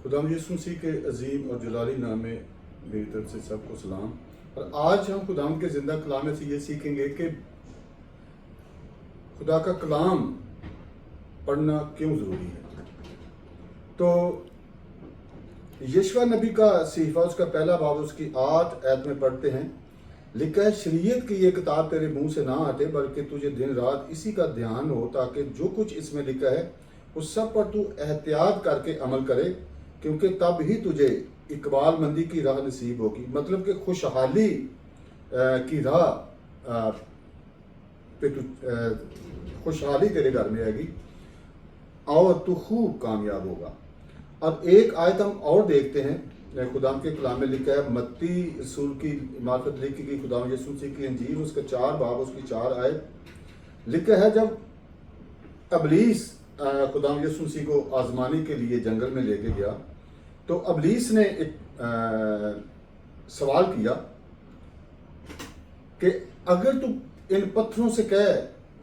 खुदा यीशु मसीह के अजीम और जलाली नाम में मेरी तरफ से सबको सलाम। और आज हम खुदा के ज़िंदा कलाम से ये सीखेंगे कि खुदा का कलाम पढ़ना क्यों ज़रूरी है। तो यशवा नबी का सहीफा उसका पहला बाब उसकी 8 आयत में पढ़ते हैं, लिखा है, शरीयत की ये किताब तेरे मुंह से ना हटे, बल्कि तुझे दिन रात इसी का ध्यान हो, ताकि जो कुछ इसमें लिखा है उस सब पर तू एहतियात करके अमल करे, क्योंकि तब ही तुझे इकबाल मंदी की राह नसीब होगी। मतलब कि खुशहाली की राह पे तू खुशहाली तेरे घर में आएगी और तू खूब कामयाब होगा। अब एक आयत हम और देखते हैं, खुदा के कलाम में लिखा है, मत्ती रसूल की मार्फत लिखी गई खुदा यीशु मसीह की इंजील उसका 4 बाब उसकी 4 आयत लिखा है, जब अबलीस खुदा यीशु मसीह को आजमाने के लिए जंगल में लेके गया तो अबलीस ने एक सवाल किया कि अगर तू इन पत्थरों से कहे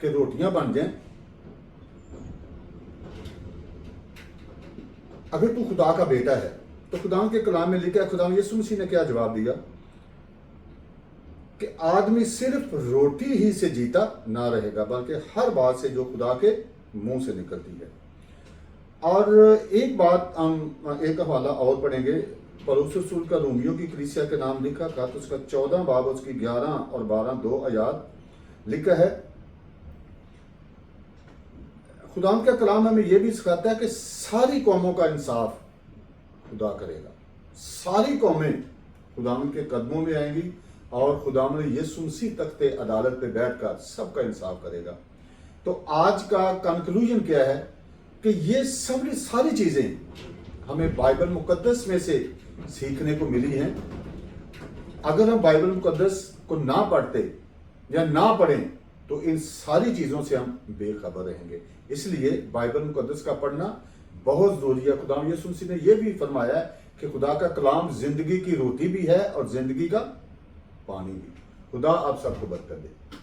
कि रोटियां बन जाएं, अगर तू खुदा का बेटा है, तो खुदा के कलाम में लिखा है, खुदा यीशु मसीह ने क्या जवाब दिया कि आदमी सिर्फ रोटी ही से जीता ना रहेगा, बल्कि हर बात से जो खुदा के मुंह से निकलती है। और एक बात हम एक हवाला और पढ़ेंगे, पौलुस रसूल का रोमियो की कलीसिया के नाम लिखा था, तो उसका 14 बाब उसकी 11 और 12 2 आयात लिखा है। खुदा का कलाम हमें यह भी सिखाता है कि सारी कौमों का इंसाफ खुदा करेगा। सारी कौमें खुदा के कदमों में आएंगी और खुदा यीशु मसीह तख्ते अदालत पे बैठकर सबका इंसाफ करेगा। तो आज का कंक्लूजन क्या है कि ये सारी चीज़ें हमें बाइबल मुकद्दस में से सीखने को मिली हैं। अगर हम बाइबल मुकद्दस को ना पढ़ते या ना पढ़ें तो इन सारी चीज़ों से हम बेखबर रहेंगे। इसलिए बाइबल मुकद्दस का पढ़ना बहुत ज़रूरी है। खुदा यीशु मसीह ने यह भी फरमाया है कि खुदा का कलाम ज़िंदगी की रोटी भी है और ज़िंदगी का पानी भी। खुदा आप सबको बरकत दे।